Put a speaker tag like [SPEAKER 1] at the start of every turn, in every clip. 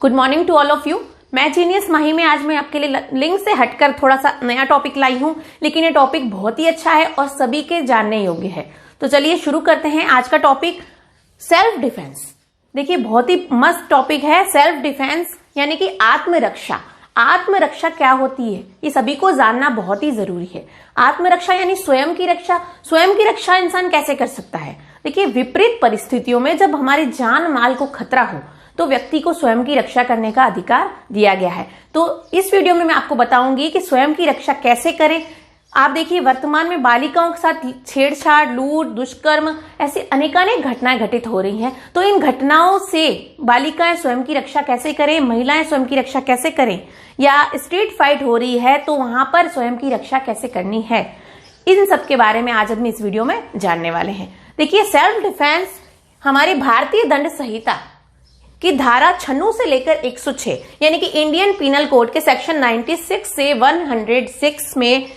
[SPEAKER 1] Good morning to all of you. मैं genius Mahi में आज मैं आपके लिए लिंक से हटकर थोड़ा सा नया टॉपिक लाई हूं, लेकिन ये टॉपिक बहुत ही अच्छा है और सभी के जानने योग्य है। तो चलिए शुरू करते हैं आज का टॉपिक, सेल्फ डिफेंस। देखिए बहुत ही मस्त टॉपिक है सेल्फ डिफेंस, यानी कि आत्मरक्षा। आत्मरक्षा क्या होती है ये सभी को जानना बहुत ही जरूरी है। आत्मरक्षा यानी स्वयं की रक्षा। स्वयं की रक्षा इंसान कैसे कर सकता है? देखिए विपरीत परिस्थितियों में जब हमारे जान माल को खतरा हो तो व्यक्ति को स्वयं की रक्षा करने का अधिकार दिया गया है। तो इस वीडियो में मैं आपको बताऊंगी कि स्वयं की रक्षा कैसे करें। आप देखिए वर्तमान में बालिकाओं के साथ छेड़छाड़, लूट, दुष्कर्म ऐसी अनेकानेक घटनाएं घटित हो रही हैं। तो इन घटनाओं से बालिकाएं स्वयं की रक्षा कैसे करें, महिलाएं स्वयं की रक्षा कैसे करें, या स्ट्रीट फाइट हो रही है तो वहां पर स्वयं की रक्षा कैसे करनी है, इन सब के बारे में आज हम इस वीडियो में जानने वाले हैं। देखिए सेल्फ डिफेंस हमारी भारतीय दंड संहिता की धारा 96 से लेकर 106 यानी कि इंडियन पीनल कोड के सेक्शन 96 से 106 में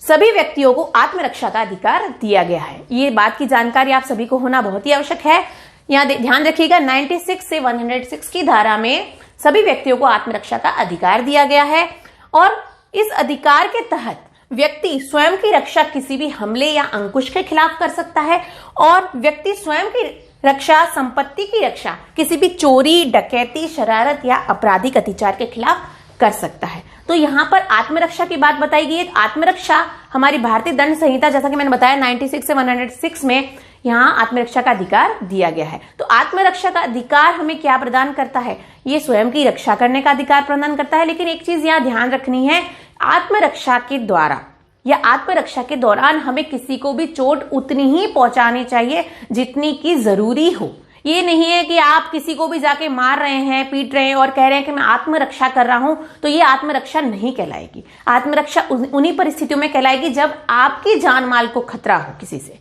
[SPEAKER 1] सभी व्यक्तियों को आत्मरक्षा का अधिकार दिया गया है। ये बात की जानकारी आप सभी को होना बहुत ही आवश्यक है। यहाँ ध्यान रखिएगा 96 से 106 की धारा में सभी व्यक्तियों को आत्मरक्षा का अधिकार दिया गया है और इस अधिकार के तहत व्यक्ति स्वयं की रक्षा किसी भी हमले या अंकुश के खिलाफ कर सकता है और व्यक्ति स्वयं की रक्षा, संपत्ति की रक्षा किसी भी चोरी, डकैती, शरारत या आपराधिक अत्याचार के खिलाफ कर सकता है। तो यहाँ पर आत्मरक्षा की बात बताई गई है। आत्मरक्षा हमारी भारतीय दंड संहिता, जैसा कि मैंने बताया 96 से 106 में यहाँ आत्मरक्षा का अधिकार दिया गया है। तो आत्मरक्षा का अधिकार हमें क्या प्रदान करता है? ये स्वयं की रक्षा करने का अधिकार प्रदान करता है। लेकिन एक चीज यहाँ ध्यान रखनी है, आत्मरक्षा के द्वारा या आत्मरक्षा के दौरान हमें किसी को भी चोट उतनी ही पहुंचानी चाहिए जितनी की जरूरी हो। ये नहीं है कि आप किसी को भी जाके मार रहे हैं, पीट रहे हैं और कह रहे हैं कि मैं आत्मरक्षा कर रहा हूं, तो ये आत्मरक्षा नहीं कहलाएगी। आत्मरक्षा उन्हीं परिस्थितियों में कहलाएगी जब आपकी जान माल को खतरा हो किसी से।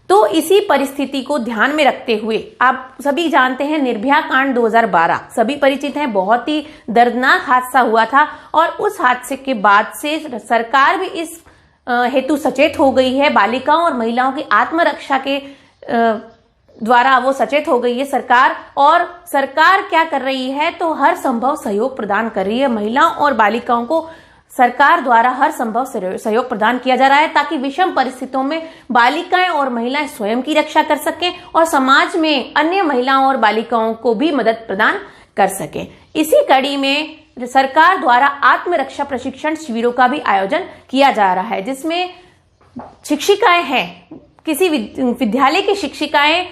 [SPEAKER 1] तो इसी परिस्थिति को ध्यान में रखते हुए आप सभी जानते हैं निर्भया कांड 2012 सभी परिचित हैं। बहुत ही दर्दनाक हादसा हुआ था और उस हादसे के बाद से सरकार भी इस हेतु सचेत हो गई है। बालिकाओं और महिलाओं की आत्मरक्षा के द्वारा वो सचेत हो गई है सरकार। और सरकार क्या कर रही है, तो हर संभव सहयोग प्रदान कर रही है। महिलाओं और बालिकाओं को सरकार द्वारा हर संभव सहयोग प्रदान किया जा रहा है ताकि विषम परिस्थितियों में बालिकाएं और महिलाएं स्वयं की रक्षा कर सकें और समाज में अन्य महिलाओं और बालिकाओं को भी मदद प्रदान कर सकें। इसी कड़ी में सरकार द्वारा आत्मरक्षा प्रशिक्षण शिविरों का भी आयोजन किया जा रहा है, जिसमें शिक्षिकाएं हैं, किसी विद्यालय की शिक्षिकाएं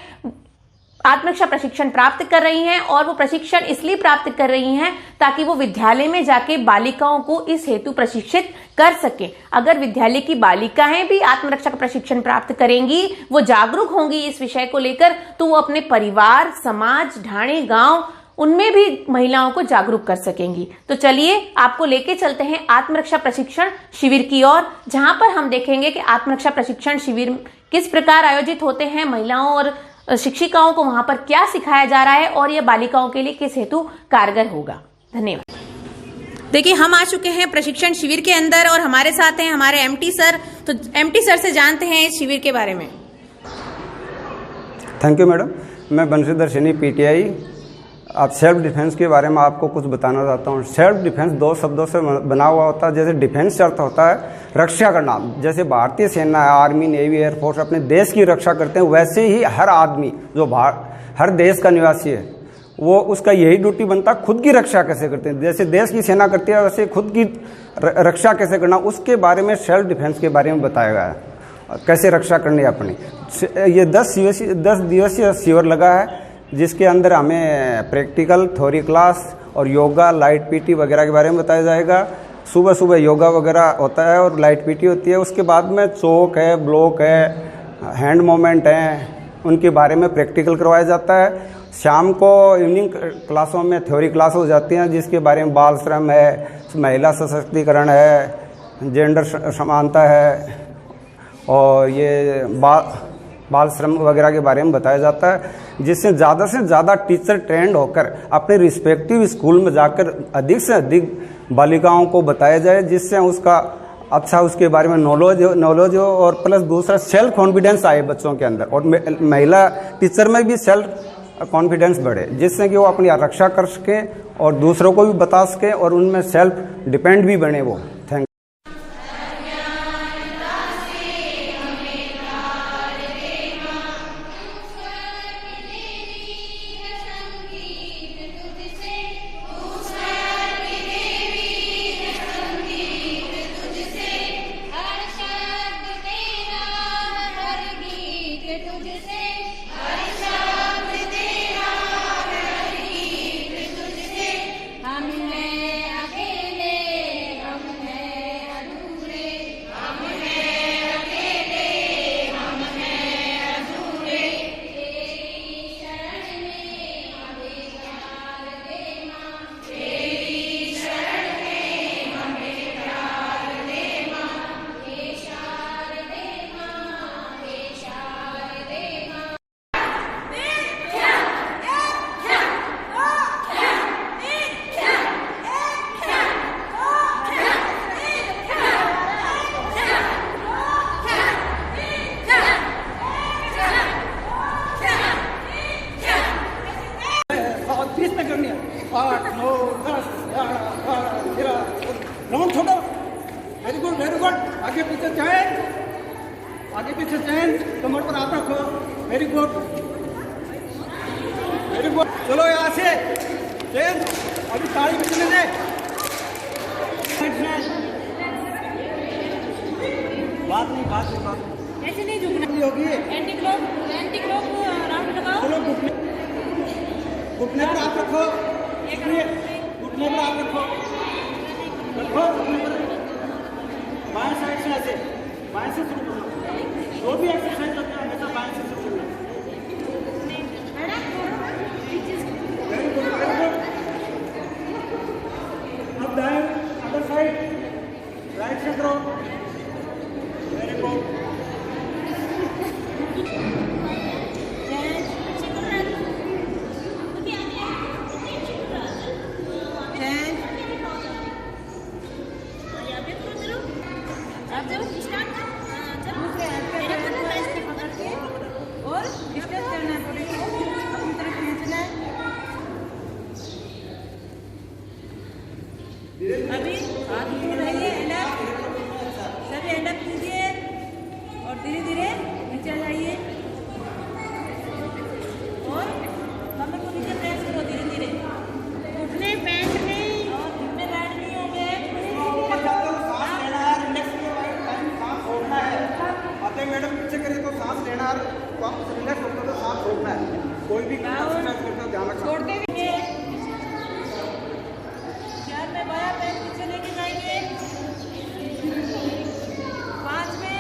[SPEAKER 1] आत्मरक्षा प्रशिक्षण प्राप्त कर रही हैं और वो प्रशिक्षण इसलिए प्राप्त कर रही हैं ताकि वो विद्यालय में जाके बालिकाओं को इस हेतु प्रशिक्षित कर सके। अगर विद्यालय की बालिकाएं भी आत्मरक्षा का प्रशिक्षण प्राप्त करेंगी, वो जागरूक होंगी इस विषय को लेकर, तो वो अपने परिवार, समाज, ढाणी, गांव उनमें भी महिलाओं को जागरूक कर सकेंगी। तो चलिए आपको लेके चलते हैं आत्मरक्षा प्रशिक्षण शिविर की ओर, जहां पर हम देखेंगे कि आत्मरक्षा प्रशिक्षण शिविर किस प्रकार आयोजित होते हैं, महिलाओं और शिक्षिकाओं को वहां पर क्या सिखाया जा रहा है और यह बालिकाओं के लिए किस हेतु कारगर होगा। धन्यवाद। देखिए हम आ चुके हैं प्रशिक्षण शिविर के अंदर और हमारे साथ हैं हमारे एमटी सर। तो एमटी सर से जानते हैं इस शिविर के बारे में।
[SPEAKER 2] Thank you madam. मैं बंशीधर सैनी पीटीआई आप सेल्फ डिफेंस के बारे में आपको कुछ बताना चाहता हूँ। सेल्फ डिफेंस दो शब्दों से बना हुआ होता है। जैसे डिफेंस अर्थ होता है रक्षा करना, जैसे भारतीय सेना, आर्मी, नेवी, एयरफोर्स अपने देश की रक्षा करते हैं, वैसे ही हर आदमी जो हर देश का निवासी है वो उसका यही ड्यूटी बनता है खुद की रक्षा कैसे करते हैं। जैसे देश की सेना करती है वैसे खुद की रक्षा कैसे करना, उसके बारे में सेल्फ डिफेंस के बारे में बताया गया है, कैसे रक्षा करनी है अपनी। ये 10 दिवसीय शिविर लगा है जिसके अंदर हमें प्रैक्टिकल, थ्योरी क्लास और योगा, लाइट पीटी वगैरह के बारे में बताया जाएगा। सुबह सुबह योगा वगैरह होता है और लाइट पीटी होती है। उसके बाद में चोक है, ब्लॉक है, हैंड मूवमेंट है, उनके बारे में प्रैक्टिकल करवाया जाता है। शाम को इवनिंग क्लासों में थ्योरी क्लास हो जाती हैं जिसके बारे में बाल श्रम है, महिला सशक्तिकरण है, जेंडर समानता है और ये बाल श्रम वगैरह के बारे में बताया जाता है, जिससे ज़्यादा से ज़्यादा टीचर ट्रेंड होकर अपने रिस्पेक्टिव स्कूल में जाकर अधिक से अधिक बालिकाओं को बताया जाए, जिससे उसका अच्छा उसके बारे में नॉलेज हो और प्लस दूसरा सेल्फ कॉन्फिडेंस आए बच्चों के अंदर और महिला टीचर में भी सेल्फ कॉन्फिडेंस बढ़े, जिससे कि वो अपनी रक्षा कर सकें और दूसरों को भी बता सकें और उनमें सेल्फ डिपेंड भी बने वो। थैंक
[SPEAKER 3] राउंड छोड़ो। Very good very good. आगे पीछे चैन, आगे पीछे चैन, कमर पर हाथ रखो। Very good very good. चलो यहाँ से चैन, अभी ताली बजने दे। बात नहीं
[SPEAKER 4] ऐसे नहीं झुकना
[SPEAKER 3] होगी।
[SPEAKER 4] एंटी क्लॉक राउंड लगाओ।
[SPEAKER 3] चलो घुटने पर हाथ रखो। घुटने पर हाथ रखो, रखो घुटने पर। बाएं साइड से ऐसे, बाएं से शुरू करो। जो भी एक्सरसाइज करते हैं हमेशा बाएं से शुरू करना। Very good very good. अब दाएं अदर साइड, राइट से करो। Very good.
[SPEAKER 4] अभी हाथ ऊपर रहिए, एंड अप, सभी एंड अप कीजिए और धीरे धीरे नीचे जाइए और कमर को नीचे प्रेस करो धीरे धीरे। घुटने बैंड नहीं और घुटने बैंड नहीं हो गए।
[SPEAKER 3] सांस लेना है, रिलैक्स के बाद टाइम सांस छोड़ना है। आते मैडम पीछे करें तो सांस लेना है, वापस रिलैक्स होकर तो सांस छोड़ना है। कोई भी एक्सरसाइज करते हो ध्यान रखना।
[SPEAKER 4] छोड़ते हुए चार में बाया पैर पीछे लेके जाएंगे। 5 में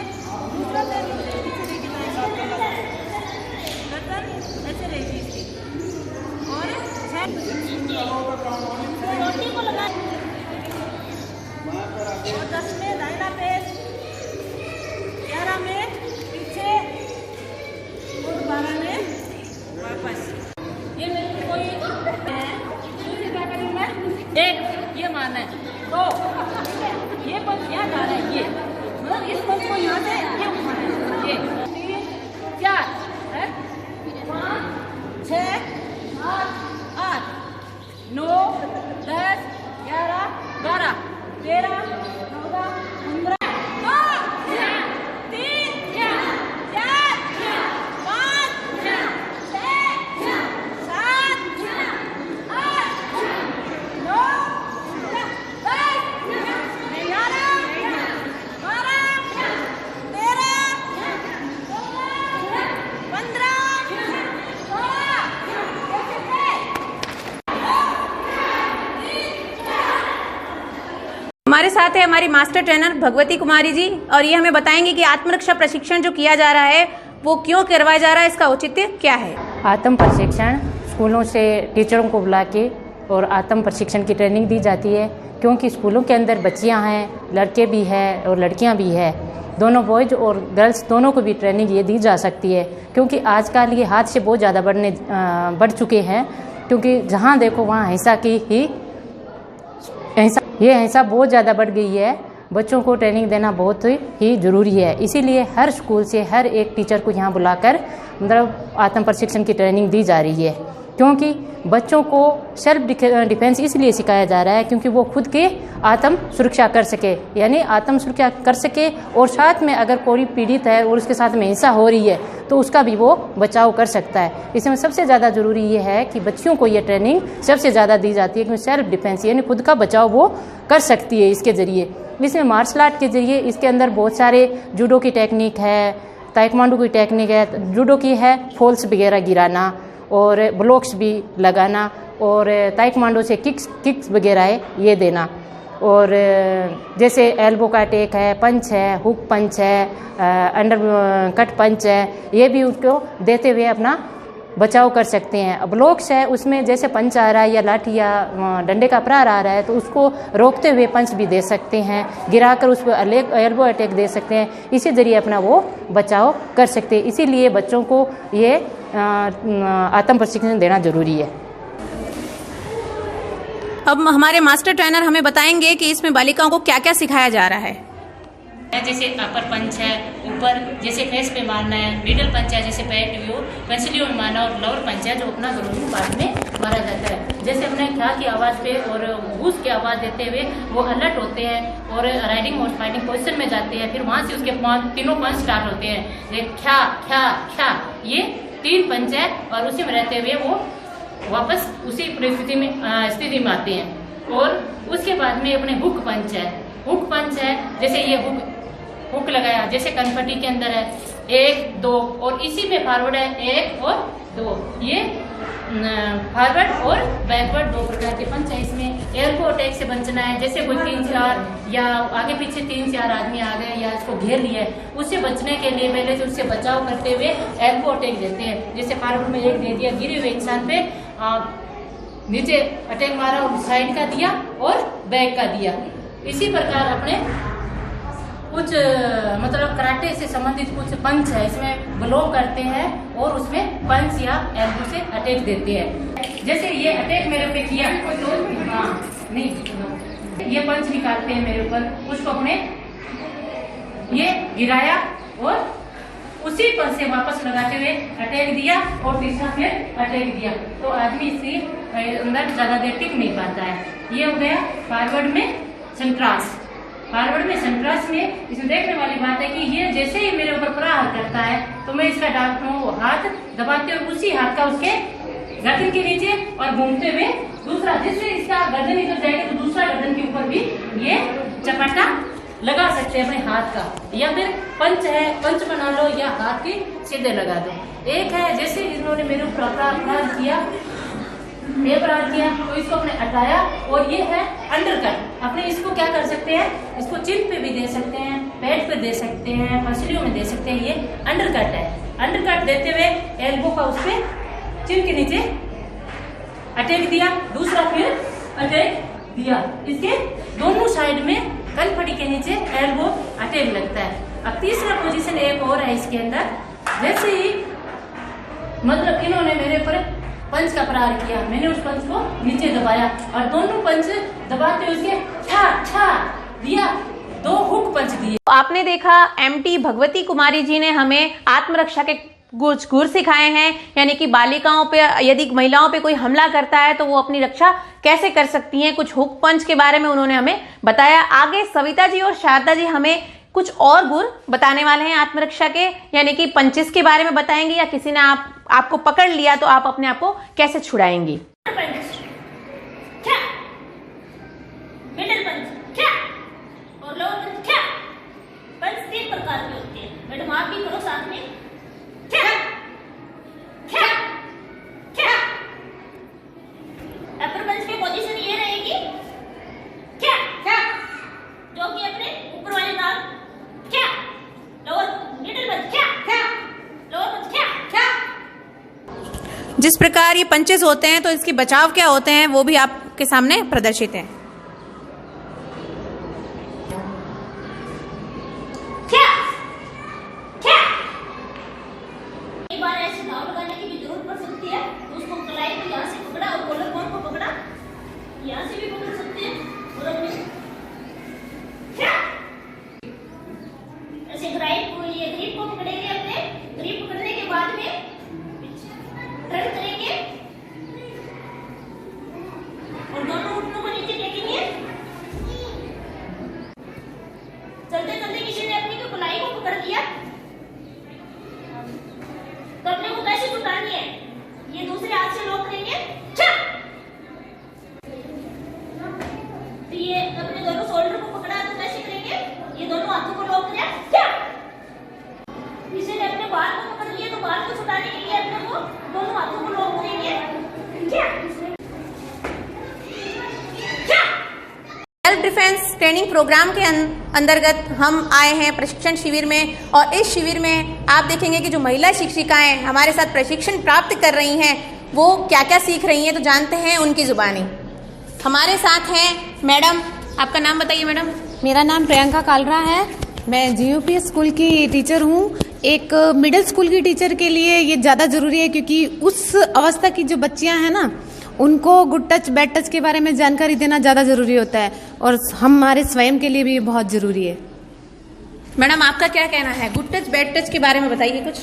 [SPEAKER 4] दूसरा पैर पीछे लेके जाएंगे। गर्दन ऐसे रहेगी इसकी। और 6 रोटी को लगा। और 10 में दाहिना पैर, 11 में पीछे और 12 में वापस। ये मेरे को कोई क्या करूँ मैं? 1 ये मारना है, 2 ये पंच यहाँ जा रहा है, ये मतलब इस पंच को यहाँ से ये उठाना है, ये 3 4 5 6 7 8 9 10 11 12 13 14 15
[SPEAKER 1] हमारे साथ है हमारी मास्टर ट्रेनर भगवती कुमारी जी और ये हमें बताएंगे कि आत्मरक्षा प्रशिक्षण जो किया जा रहा है वो क्यों करवाया जा रहा है, इसका औचित्य क्या है।
[SPEAKER 5] आत्म प्रशिक्षण स्कूलों से टीचरों को बुला के और आत्म प्रशिक्षण की ट्रेनिंग दी जाती है, क्योंकि स्कूलों के अंदर बच्चियां हैं, लड़के भी हैं और लड़कियां भी हैं, दोनों बॉयज और गर्ल्स दोनों को भी ट्रेनिंग ये दी जा सकती है। क्योंकि आजकल ये हादसे बहुत ज़्यादा बढ़ चुके हैं, क्योंकि जहाँ देखो वहाँ हिंसा की ही हिंसा बहुत ज़्यादा बढ़ गई है। बच्चों को ट्रेनिंग देना बहुत ही ज़रूरी है। इसीलिए हर स्कूल से हर एक टीचर को यहाँ बुलाकर मतलब आत्म प्रशिक्षण की ट्रेनिंग दी जा रही है, क्योंकि बच्चों को सेल्फ डिफेंस इसलिए सिखाया जा रहा है क्योंकि वो खुद के आत्म सुरक्षा कर सके, यानी आत्म सुरक्षा कर सके, और साथ में अगर कोई पीड़ित है और उसके साथ में हिंसा हो रही है तो उसका भी वो बचाव कर सकता है। इसमें सबसे ज़्यादा ज़रूरी ये है कि बच्चियों को ये ट्रेनिंग सबसे ज़्यादा दी जाती है क्योंकि सेल्फ डिफेंस यानी खुद का बचाव वो कर सकती है इसके ज़रिए। इसमें मार्शल आर्ट के ज़रिए इसके अंदर बहुत सारे जूडो की टेक्निक है, ताइक्वांडो की टेक्निक है, जूडो की है फॉल्स वगैरह गिराना और ब्लॉक्स भी लगाना, और ताइक्वांडो से किक्स वगैरह है ये देना, और जैसे एल्बो का अटैक है, पंच है, हुक पंच है, अंडर कट पंच है, ये भी उसको देते हुए अपना बचाव कर सकते हैं। ब्लॉक्स है उसमें जैसे पंच आ रहा है या लाठी या डंडे का प्रहार आ रहा है तो उसको रोकते हुए पंच भी दे सकते हैं, गिराकर उस पर एल्बो अटैक दे सकते हैं, इसी जरिए अपना वो बचाव कर सकते हैं। इसीलिए बच्चों को ये आत्म प्रशिक्षण देना जरूरी है।
[SPEAKER 1] अब हमारे मास्टर ट्रेनर हमें बताएंगे कि इसमें बालिकाओं को क्या क्या सिखाया जा रहा है।
[SPEAKER 5] जैसे अपर पंच है ऊपर जैसे फेस पे मारना है, मिडल पंच है जैसे पैट व्यू पेंसिलियों में मारना, और लोअर पंच है जो अपना जरूरी बाद में मारा जाता है। जैसे हमने ख्या की आवाज़ पे और घूस की आवाज़ देते हुए वो अलर्ट होते हैं और राइडिंग और फाइटिंग पोजिशन में जाते हैं, फिर वहाँ से उसके तीनों पंच स्टार्ट होते हैं। ये ख्या ख्या ख्या ये 3 पंच है और उसी में रहते हुए वो वापस उसी परिस्थिति में आते हैं। और उसके बाद में अपने हुक पंच है, हुक पंच है जैसे ये हुक लगाया जैसे कनपट्टी के अंदर है 1 2 और इसी में फॉरवर्ड है 1 और 2, ये फॉरवर्ड और बैकवर्ड 2 प्रकार के पंच है। इसमें एल्बो अटैक से बचना है, जैसे कोई 3-4 या आगे पीछे 3-4 आदमी आ गए या इसको घेर लिया है, उससे बचने के लिए पहले से उससे बचाव करते हुए एल्बो अटैक देते हैं। जैसे फॉरवर्ड में 1 दे दिया, गिरे हुए इंसान पे नीचे अटैक मारा और साइड का दिया और बैक का दिया। इसी प्रकार अपने कुछ मतलब कराटे से संबंधित कुछ पंच है इसमें ब्लो करते हैं और उसमें पंच या एल्बो से अटैक देते हैं। जैसे ये अटैक मेरे पे किया तो नहीं ये पंच निकालते हैं मेरे ऊपर, उसको अपने ये गिराया और उसी पंच से वापस लगाते हुए अटैक दिया और तीसरा फिर अटैक दिया, तो आदमी इससे अंदर ज्यादा देर टिक नहीं पाता है। ये हो गया फॉरवर्ड में संक्रास। फॉरवर्ड में संक्रास में इसमें देखने वाली बात है कि ये जैसे ही मेरे ऊपर प्रहार करता है तो मैं इसका हाथ दबाते हुए उसी हाथ का उसके गर्दन के नीचे और घूमते हुए दूसरा, जिससे इसका गर्दन इधर जाएगा तो दूसरा गर्दन के ऊपर भी ये चपाटा लगा सकते हैं अपने हाथ का, या फिर पंच है पंच बना लो या हाथ के सीधे लगा दो। एक है जैसे इन्होंने मेरे ऊपर अपराध किया तो इसको अपने हटाया, और ये है अंडरकट। अपने इसको क्या कर सकते हैं, इसको चिन पे भी दे सकते हैं, पेट पे दे सकते हैं, पसलियों में दे सकते हैं, ये अंडरकट है। अंडरकट देते हुए एल्बो का उस पे चिन के नीचे अटैक दिया, दूसरा फिर अटैक दिया, इसके दोनों साइड में कनपट्टी के नीचे एल्बो अटैक लगता है। अब तीसरा पोजीशन एक और है इसके अंदर, जैसे ही मतलब इन्होंने मेरे पर पंच का प्रहार किया, मैंने उस पंच को नीचे दबाया और दोनों पंच दबाते उसके छा छा दिया, 2 हुक पंच दिए।
[SPEAKER 1] आपने देखा एमटी भगवती कुमारी जी ने हमें आत्मरक्षा के कुछ गुर सिखाए हैं, यानी कि बालिकाओं पे यदि महिलाओं पे कोई हमला करता है तो वो अपनी रक्षा कैसे कर सकती हैं। कुछ हुक पंच के बारे में उन्होंने हमें बताया। आगे सविता जी और शारदा जी हमें कुछ और गुर बताने वाले हैं आत्मरक्षा के, यानी कि पंचेस के बारे में बताएंगे, या किसी ने आपको पकड़ लिया तो आप अपने आप को कैसे छुड़ाएंगी।
[SPEAKER 4] मिडिल पंच क्या और लोअर पंच क्या। पंच 3 प्रकार के होते हैं, मैडम आप भी करो साथ में। क्या क्या क्या। अपर पंच की पोजीशन ये रहेगी क्या क्या, जो कि अपने ऊपर वाले नाक क्या। लोअर मिडिल पंच क्या क्या, लोअर पंच क्या क्या।
[SPEAKER 1] जिस प्रकार ये पंचेस होते हैं तो इसके बचाव क्या होते हैं वो भी आपके सामने प्रदर्शित है।
[SPEAKER 4] क्या क्या। एक बार ऐसे घाव लगाने की भी जरूरत पड़ सकती है, उसको कलाई को यहाँ से पकड़ा और कॉलर बोन को पकड़ा, यहाँ से भी पकड़ सकते हैं और अपने क्या
[SPEAKER 1] डिफेंस ट्रेनिंग प्रोग्राम के अंतर्गत हम आए हैं प्रशिक्षण शिविर में, और इस शिविर में आप देखेंगे कि जो महिला शिक्षिकाएं हमारे साथ प्रशिक्षण प्राप्त कर रही हैं वो क्या क्या सीख रही हैं, तो जानते हैं उनकी जुबानी। हमारे साथ हैं मैडम, आपका नाम बताइए मैडम।
[SPEAKER 6] मेरा नाम प्रियंका कालरा है। मैं GUPS स्कूल की टीचर हूँ। एक मिडिल स्कूल की टीचर के लिए ये ज़्यादा ज़रूरी है क्योंकि उस अवस्था की जो बच्चियाँ हैं ना, उनको गुड टच बैड टच के बारे में जानकारी देना ज़्यादा ज़रूरी होता है, और हमारे स्वयं के लिए भी बहुत ज़रूरी है।
[SPEAKER 1] मैडम आपका क्या कहना है गुड टच बैड टच के बारे में, बताइए कुछ।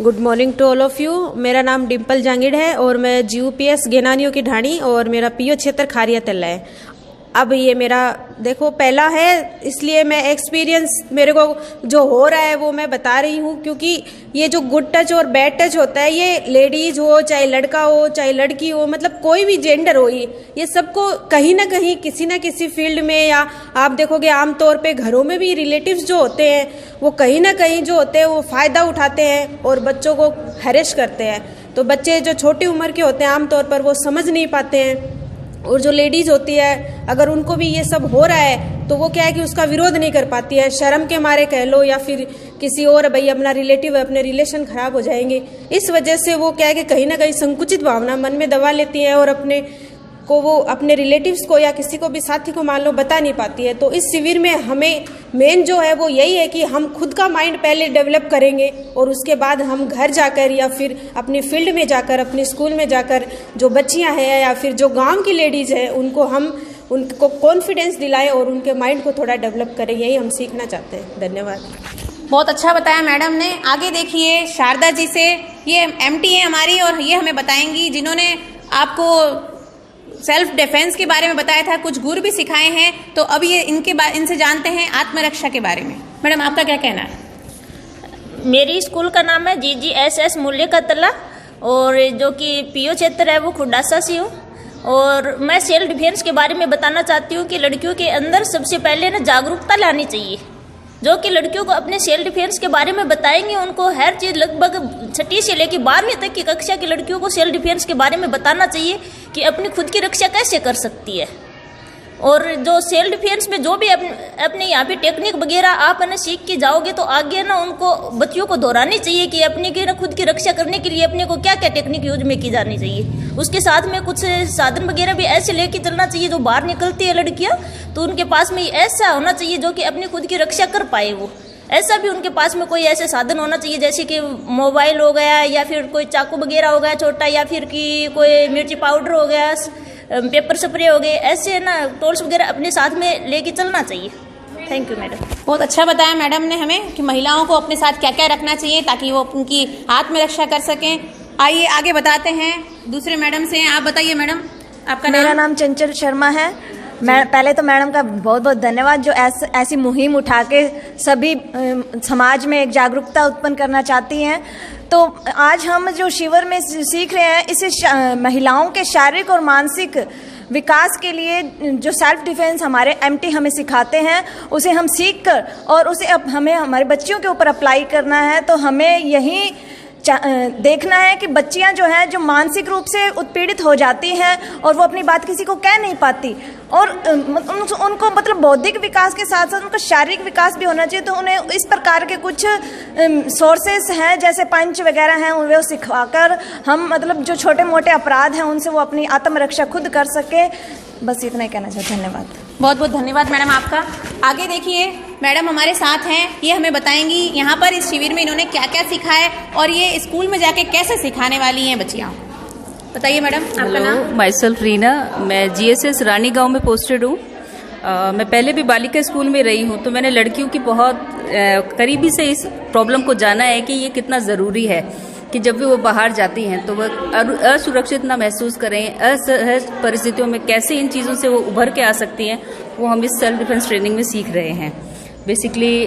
[SPEAKER 7] Good morning to all of you. मेरा नाम डिम्पल जांगिड़ है और मैं GUPS गेनानियों की ढाणी और मेरा PO क्षेत्र खारिया तल्ला है। अब ये मेरा देखो पहला है, इसलिए मैं एक्सपीरियंस मेरे को जो हो रहा है वो मैं बता रही हूँ, क्योंकि ये जो गुड टच और बैड टच होता है ये लेडीज हो चाहे लड़का हो चाहे लड़की हो, मतलब कोई भी जेंडर हो, ये सबको कहीं ना कहीं किसी ना किसी फील्ड में, या आप देखोगे आमतौर पे घरों में भी रिलेटिव्स जो होते हैं वो कहीं ना कहीं जो होते हैं वो फ़ायदा उठाते हैं और बच्चों को हैरेस करते हैं। तो बच्चे जो छोटी उम्र के होते हैं आमतौर पर वो समझ नहीं पाते हैं, और जो लेडीज़ होती है अगर उनको भी ये सब हो रहा है तो वो क्या है कि उसका विरोध नहीं कर पाती है, शर्म के मारे कह लो, या फिर किसी और भाई अपना रिलेटिव है, अपने रिलेशन खराब हो जाएंगे, इस वजह से वो क्या है कि कहीं ना कहीं संकुचित भावना मन में दबा लेती है और अपने को वो अपने रिलेटिव्स को या किसी को भी साथी को मान लो बता नहीं पाती है। तो इस शिविर में हमें मेन जो है वो यही है कि हम खुद का माइंड पहले डेवलप करेंगे और उसके बाद हम घर जाकर या फिर अपनी फील्ड में जाकर, अपने स्कूल में जाकर जो बच्चियां हैं या फिर जो गांव की लेडीज़ हैं उनको कॉन्फिडेंस दिलाएं और उनके माइंड को थोड़ा डेवलप करें, यही हम सीखना चाहते हैं। धन्यवाद।
[SPEAKER 1] बहुत अच्छा बताया मैडम ने। आगे देखिए शारदा जी से, ये MT है हमारी और ये हमें बताएंगी, जिन्होंने आपको सेल्फ डिफेंस के बारे में बताया था, कुछ गुर भी सिखाए हैं, तो अब ये इनसे जानते हैं आत्मरक्षा के बारे में। मैडम आपका क्या कहना है?
[SPEAKER 8] मेरी स्कूल का नाम है GGSS मूल्य का तला, और जो कि PO क्षेत्र है वो खुडासा से हूँ, और मैं सेल्फ डिफेंस के बारे में बताना चाहती हूँ कि लड़कियों के अंदर सबसे पहले ना जागरूकता लानी चाहिए, जो कि लड़कियों को अपने सेल्फ डिफेंस के बारे में बताएंगे। उनको हर चीज़ लगभग 6ठी से लेकर 12वीं तक की कक्षा की लड़कियों को सेल्फ डिफेंस के बारे में बताना चाहिए कि अपनी खुद की रक्षा कैसे कर सकती है। और जो सेल्फ डिफेंस में जो भी अपने यहाँ पे टेक्निक वगैरह आप ना सीख के जाओगे तो आगे ना उनको बच्चियों को दोहरानी चाहिए कि अपने की ना खुद की रक्षा करने के लिए अपने को क्या क्या टेक्निक यूज में की जानी चाहिए। उसके साथ में कुछ साधन वगैरह भी ऐसे लेके चलना चाहिए, जो बाहर निकलती है लड़कियाँ तो उनके पास में ऐसा होना चाहिए जो कि अपनी खुद की रक्षा कर पाए। वो ऐसा भी उनके पास में कोई ऐसे साधन होना चाहिए, जैसे कि मोबाइल हो गया या फिर कोई चाकू वगैरह हो गया छोटा, या फिर कि कोई मिर्ची पाउडर हो गया, पेपर स्प्रे हो गए, ऐसे ना टूल्स वगैरह अपने साथ में लेके चलना चाहिए। Thank you madam.
[SPEAKER 1] बहुत अच्छा बताया मैडम ने हमें कि महिलाओं को अपने साथ क्या क्या रखना चाहिए ताकि वो उनकी आत्मरक्षा कर सकें। आइए आगे बताते हैं दूसरे मैडम से। आप बताइए मैडम आपका
[SPEAKER 9] मेरा नाम चंचल शर्मा है। मैं पहले तो मैडम का बहुत बहुत धन्यवाद जो ऐसी मुहिम उठा के सभी समाज में एक जागरूकता उत्पन्न करना चाहती हैं। तो आज हम जो शिविर में सीख रहे हैं, इसे महिलाओं के शारीरिक और मानसिक विकास के लिए जो सेल्फ डिफेंस हमारे MT हमें सिखाते हैं, उसे हम सीख कर और उसे अब हमें हमारे बच्चियों के ऊपर अप्लाई करना है। तो हमें यही देखना है कि बच्चियां जो हैं जो मानसिक रूप से उत्पीड़ित हो जाती हैं और वो अपनी बात किसी को कह नहीं पाती, और उनको मतलब बौद्धिक विकास के साथ साथ उनका शारीरिक विकास भी होना चाहिए। तो उन्हें इस प्रकार के कुछ सोर्सेस हैं जैसे पंच वगैरह हैं, वो सिखाकर हम मतलब जो छोटे मोटे अपराध हैं उनसे वो अपनी आत्मरक्षा खुद कर सके। बस इतना ही कहना चाहते हैं। धन्यवाद।
[SPEAKER 1] बहुत बहुत धन्यवाद मैडम आपका। आगे देखिए मैडम हमारे साथ हैं, ये हमें बताएंगी यहाँ पर इस शिविर में इन्होंने क्या क्या सीखा है और ये स्कूल में जाके कैसे सिखाने वाली हैं बच्चियाँ। बताइए मैडम आपका नाम।
[SPEAKER 10] माई सेल्फ रीना, मैं GSS रानी गांव में पोस्टेड हूँ। मैं पहले भी बालिका स्कूल में रही हूँ, तो मैंने लड़कियों की बहुत करीबी से इस प्रॉब्लम को जाना है कि ये कितना ज़रूरी है कि जब भी वो बाहर जाती हैं तो वह असुरक्षित ना महसूस करें, असहज परिस्थितियों में कैसे इन चीज़ों से वो उभर के आ सकती हैं, वो हम इस सेल्फ डिफेंस ट्रेनिंग में सीख रहे हैं। बेसिकली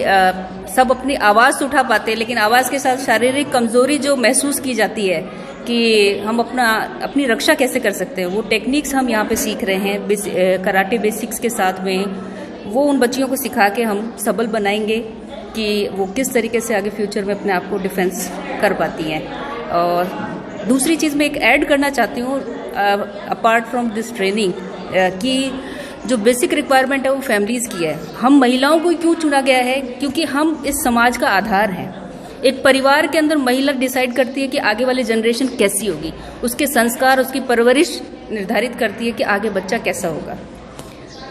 [SPEAKER 10] सब अपनी आवाज़ उठा पाते हैं, लेकिन आवाज़ के साथ शारीरिक कमज़ोरी जो महसूस की जाती है कि हम अपनी रक्षा कैसे कर सकते हैं, वो टेक्निक्स हम यहाँ पे सीख रहे हैं। कराटे बेसिक्स के साथ में वो उन बच्चियों को सिखा के हम सबल बनाएंगे कि वो किस तरीके से आगे फ्यूचर में अपने आप को डिफेंस कर पाती हैं। और दूसरी चीज़ मैं एक ऐड करना चाहती हूँ अपार्ट फ्रॉम दिस ट्रेनिंग कि जो बेसिक रिक्वायरमेंट है वो फैमिलीज़ की है। हम महिलाओं को क्यों चुना गया है? क्योंकि हम इस समाज का आधार हैं। एक परिवार के अंदर महिला डिसाइड करती है कि आगे वाली जनरेशन कैसी होगी, उसके संस्कार, उसकी परवरिश निर्धारित करती है कि आगे बच्चा कैसा होगा।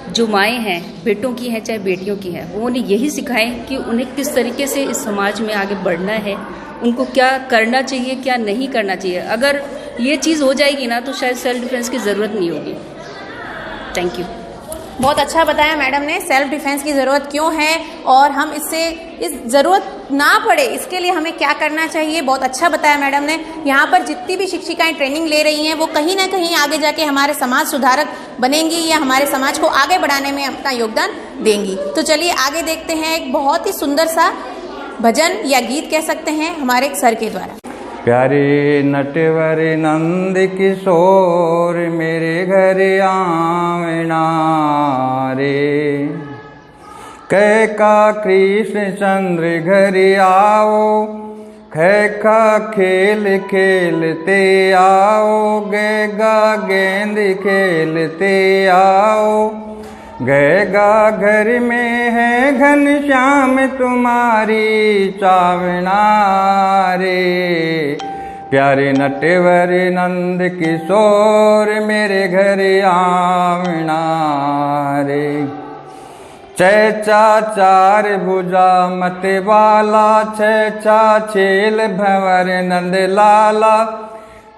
[SPEAKER 10] जो माएँ हैं, बेटों की हैं चाहे बेटियों की हैं, वो उन्हें यही सिखाएं कि उन्हें किस तरीके से इस समाज में आगे बढ़ना है, उनको क्या करना चाहिए, क्या नहीं करना चाहिए। अगर ये चीज़ हो जाएगी ना तो शायद सेल्फ डिफेंस की ज़रूरत नहीं होगी। Thank you.
[SPEAKER 1] बहुत अच्छा बताया मैडम ने, सेल्फ डिफेंस की ज़रूरत क्यों है और हम इससे इस ज़रूरत ना पड़े इसके लिए हमें क्या करना चाहिए। बहुत अच्छा बताया मैडम ने। यहाँ पर जितनी भी शिक्षिकाएं ट्रेनिंग ले रही हैं वो कहीं ना कहीं आगे जाके हमारे समाज सुधारक बनेंगी या हमारे समाज को आगे बढ़ाने में अपना योगदान देंगी। तो चलिए आगे देखते हैं एक बहुत ही सुंदर सा भजन या गीत कह सकते हैं हमारे एक सर के द्वारा।
[SPEAKER 11] प्यारे नटवर नंद किशोर मेरे घर आविना रे, कै का कृष्ण चंद्र घर आओ, कै का खेल खेलते आओ, गे गा गेंद खेलते आओ, गएगा घर में है घनश्याम तुम्हारी चावना रे। प्यारे नटवर नंद किशोर मेरे घर आवना रे। चैचा चार भुजा मत वाला, चैचा छेल भंवर नंद लाला,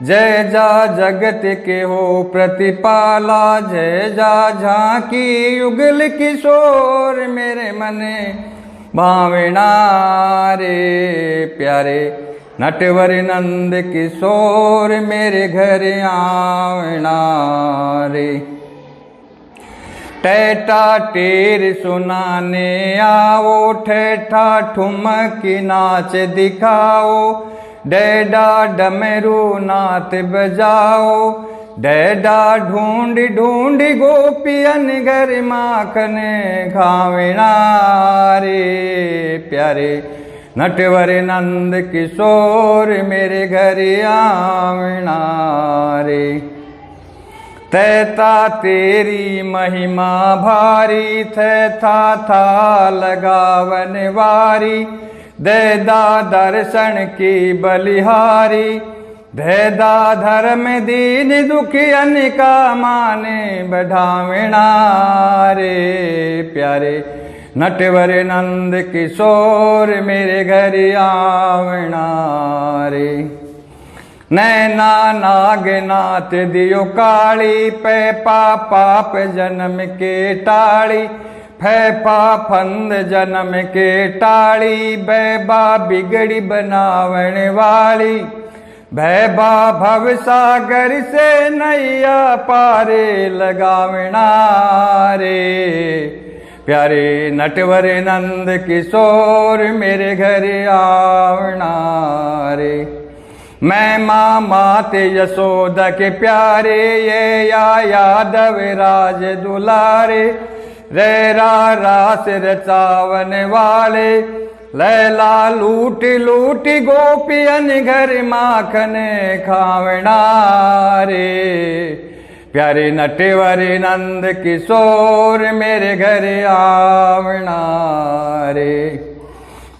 [SPEAKER 11] जय जा जगत के हो प्रतिपाला, जय जा झांकी युगल किशोर मेरे मने भावना रे। प्यारे नटवर नंद किशोर मेरे घर आवना रे। टैटा टेर सुनाने आओ, ठेठा ठुमक नाच दिखाओ, डैडा डमरू नाथ बजाओ, डैडा ढूंढ ढूंढ गोपियन घर माखन खावना रे। प्यारे नटवर नंद किशोर मेरे घर आवना रे। तैता तेरी महिमा भारी, थैथा था लगावन वारी, दैदा दर्शन की बलिहारी, दैदा धर्म दीन दुखियन का माने बढ़ावना रे। प्यारे नटवर नंद किशोर मेरे घर आवना रे। नैना नागनाथ दियो काली, पैपा पाप जन्म के टाड़ी, फैपा फंद जन्म के टाड़ी, बैबा बिगड़ी बनावण वाली, भैबा भव सागर से नैया पारे लगावना रे। प्यारे नटवर नंद किशोर मेरे घर आवना रे। मैं माते यशोदा के प्यारे, ये या यादव राज दुलारे, रेरा रास रचावन वाले, लैला लूट लूट गोपियन घर माखन खावना रे। प्यारे नटवर नंद किशोर मेरे घर आवना रे।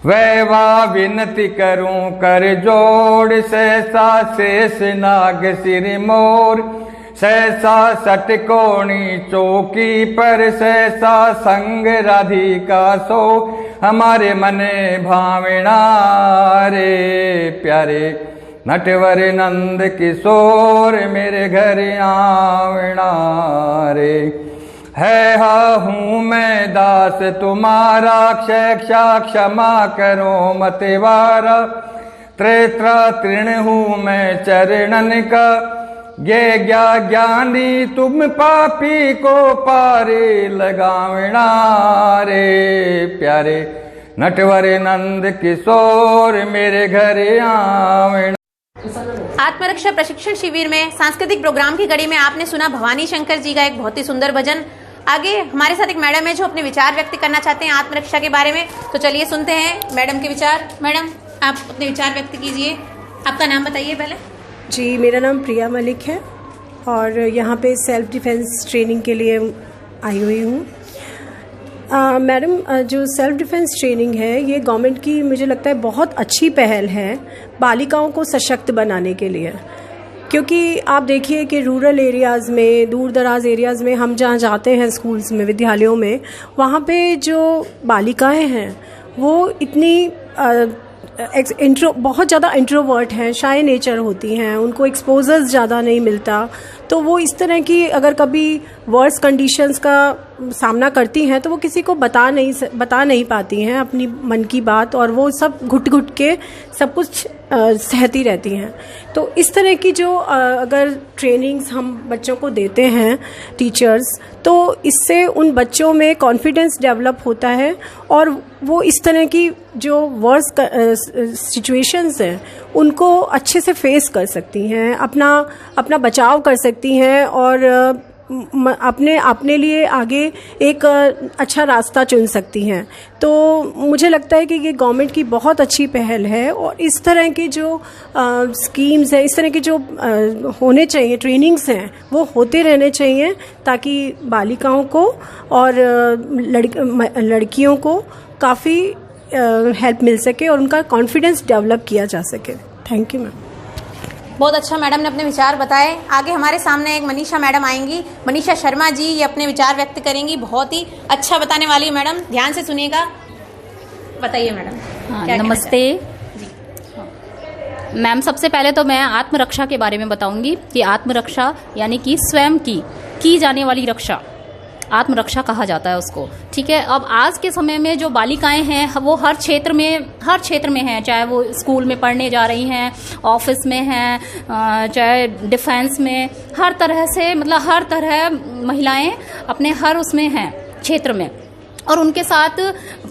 [SPEAKER 11] वैवा विनती करूं कर जोड़, सहसा शेष नाग सिर मोर, सहसा सटकोणी चौकी पर, सहसा संग राधिका सो हमारे मने भावना रे। प्यारे नटवर नंद किशोर मेरे घर आवना रे। है हा हूँ मैं दास तुम्हारा, क्षेक्षा क्षमा करो मतवारा, त्रेत्रा तृण हूँ मैं चरणन का, ये ज्ञानी तुम पापी को पारे लगावना रे। प्यारे नटवर नंद किशोर मेरे घर आवना।
[SPEAKER 1] आत्मरक्षा प्रशिक्षण शिविर में सांस्कृतिक प्रोग्राम की कड़ी में आपने सुना भवानी शंकर जी का एक बहुत ही सुंदर भजन। आगे हमारे साथ एक मैडम है जो अपने विचार व्यक्त करना चाहते हैं आत्मरक्षा के बारे में, तो चलिए सुनते हैं मैडम के विचार। मैडम आप अपने विचार व्यक्त कीजिए, आपका नाम बताइए पहले।
[SPEAKER 12] जी, मेरा नाम प्रिया मलिक है और यहाँ पे सेल्फ डिफेंस ट्रेनिंग के लिए आई हुई हूँ। मैडम, जो सेल्फ डिफेंस ट्रेनिंग है ये गवर्नमेंट की मुझे लगता है बहुत अच्छी पहल है बालिकाओं को सशक्त बनाने के लिए, क्योंकि आप देखिए कि रूरल एरियाज़ में, दूर दराज एरियाज़ में हम जहाँ जाते हैं स्कूल्स में, विद्यालयों में, वहाँ पे जो बालिकाएं हैं वो इतनी बहुत ज़्यादा इंट्रोवर्ट हैं, शाय नेचर होती हैं, उनको एक्सपोजर्स ज़्यादा नहीं मिलता, तो वो इस तरह की अगर कभी वर्स कंडीशंस का सामना करती हैं तो वो किसी को बता नहीं पाती हैं अपनी मन की बात, और वो सब घुट के सब कुछ सहती रहती हैं। तो इस तरह की जो अगर ट्रेनिंग्स हम बच्चों को देते हैं टीचर्स, तो इससे उन बच्चों में कॉन्फिडेंस डेवलप होता है और वो इस तरह की जो वर्स सिचुएशंस हैं उनको अच्छे से फेस कर सकती हैं, अपना बचाव कर सकती हैं और अपने लिए आगे एक अच्छा रास्ता चुन सकती हैं। तो मुझे लगता है कि ये गवर्नमेंट की बहुत अच्छी पहल है और इस तरह की जो स्कीम्स हैं, इस तरह की जो होने चाहिए ट्रेनिंग्स हैं, वो होते रहने चाहिए ताकि बालिकाओं को और लड़कियों को काफ़ी हेल्प मिल सके और उनका कॉन्फिडेंस डेवलप किया जा सके। Thank you ma'am.
[SPEAKER 1] बहुत अच्छा मैडम ने अपने विचार बताए। आगे हमारे सामने एक मनीषा मैडम आएंगी, मनीषा शर्मा जी, ये अपने विचार व्यक्त करेंगी। बहुत ही अच्छा बताने वाली है मैडम, ध्यान से सुनिएगा। बताइए मैडम।
[SPEAKER 13] हाँ, नमस्ते मैम। सबसे पहले तो मैं आत्मरक्षा के बारे में बताऊंगी कि आत्मरक्षा यानी कि स्वयं की जाने वाली रक्षा, आत्मरक्षा कहा जाता है उसको। ठीक है, अब आज के समय में जो बालिकाएं हैं वो हर क्षेत्र में हैं, चाहे वो स्कूल में पढ़ने जा रही हैं, ऑफिस में हैं, चाहे डिफेंस में, हर तरह से, मतलब हर तरह महिलाएं अपने हर उसमें हैं क्षेत्र में। और उनके साथ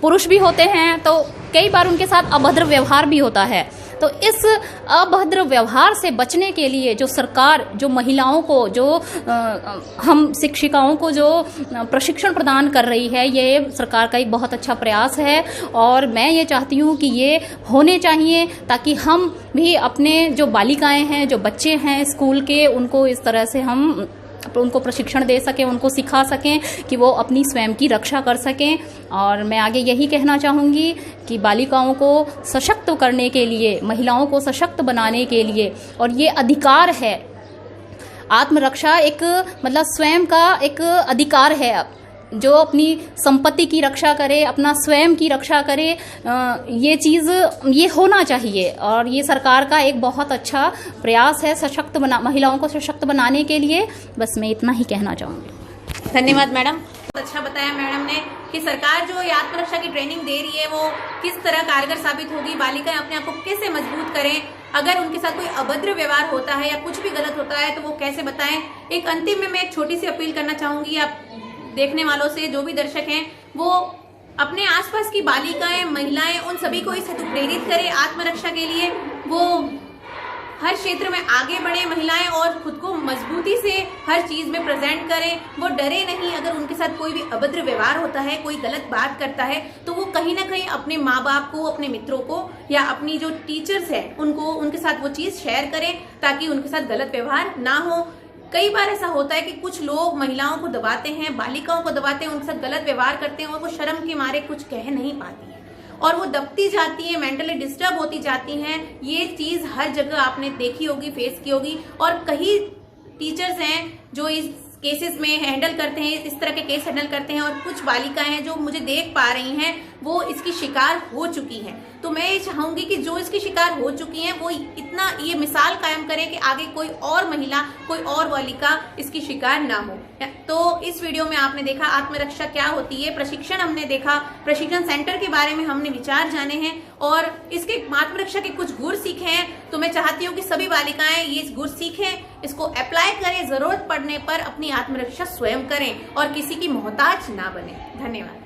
[SPEAKER 13] पुरुष भी होते हैं, तो कई बार उनके साथ अभद्र व्यवहार भी होता है। तो इस अभद्र व्यवहार से बचने के लिए जो सरकार, जो महिलाओं को, जो हम शिक्षिकाओं को जो प्रशिक्षण प्रदान कर रही है, ये सरकार का एक बहुत अच्छा प्रयास है और मैं ये चाहती हूँ कि ये होने चाहिए ताकि हम भी अपने जो बालिकाएं हैं, जो बच्चे हैं स्कूल के, उनको इस तरह से हम उनको प्रशिक्षण दे सकें, उनको सिखा सकें कि वो अपनी स्वयं की रक्षा कर सकें। और मैं आगे यही कहना चाहूँगी कि बालिकाओं को सशक्त करने के लिए, महिलाओं को सशक्त बनाने के लिए, और ये अधिकार है, आत्मरक्षा एक मतलब स्वयं का एक अधिकार है, जो अपनी संपत्ति की रक्षा करे, अपना स्वयं की रक्षा करे, ये चीज़ ये होना चाहिए। और ये सरकार का एक बहुत अच्छा प्रयास है महिलाओं को सशक्त बनाने के लिए। बस मैं इतना ही कहना चाहूँगी।
[SPEAKER 1] धन्यवाद मैडम। बहुत अच्छा बताया मैडम ने कि सरकार जो आत्मरक्षा की ट्रेनिंग दे रही है वो किस तरह कारगर साबित होगी, बालिकाएं अपने आप को कैसे मजबूत करें, अगर उनके साथ कोई अभद्र व्यवहार होता है या कुछ भी गलत होता है तो वो कैसे बताएं। एक अंतिम में मैं एक छोटी सी अपील करना चाहूँगी आप देखने वालों से, जो भी दर्शक हैं, वो अपने आसपास की बालिकाएं, महिलाएं, उन सभी को इस हेतु प्रेरित करें आत्मरक्षा के लिए। वो हर क्षेत्र में आगे बढ़े महिलाएं और खुद को मजबूती से हर चीज में प्रेजेंट करें। वो डरे नहीं, अगर उनके साथ कोई भी अभद्र व्यवहार होता है, कोई गलत बात करता है, तो वो कहीं ना कहीं अपने माँ बाप को, अपने मित्रों को या अपनी जो टीचर्स हैं उनको, उनके साथ वो चीज शेयर करें ताकि उनके साथ गलत व्यवहार ना हो। कई बार ऐसा होता है कि कुछ लोग महिलाओं को दबाते हैं, बालिकाओं को दबाते हैं, उनके साथ गलत व्यवहार करते हैं और वो शर्म के मारे कुछ कह नहीं पाती है और वो दबती जाती है, मेंटली डिस्टर्ब होती जाती हैं। ये चीज हर जगह आपने देखी होगी, फेस की होगी। और कई टीचर्स हैं जो इस केसेस में हैंडल करते हैं, इस तरह के केस हैंडल करते हैं, और कुछ बालिकाएं हैं जो मुझे देख पा रही हैं वो इसकी शिकार हो चुकी हैं। तो मैं ये चाहूंगी कि जो इसकी शिकार हो चुकी हैं वो इतना ये मिसाल कायम करें कि आगे कोई और महिला, कोई और बालिका इसकी शिकार ना हो। तो इस वीडियो में आपने देखा आत्मरक्षा क्या होती है, प्रशिक्षण हमने देखा, प्रशिक्षण सेंटर के बारे में हमने विचार जाने हैं और इसके आत्मरक्षा के कुछ गुर सीखे हैं। तो मैं चाहती हूँ कि सभी बालिकाएं ये गुर सीखें, इसको अप्लाई करें, जरूरत पड़ने पर अपनी आत्मरक्षा स्वयं करें और किसी की मोहताज ना बने। धन्यवाद।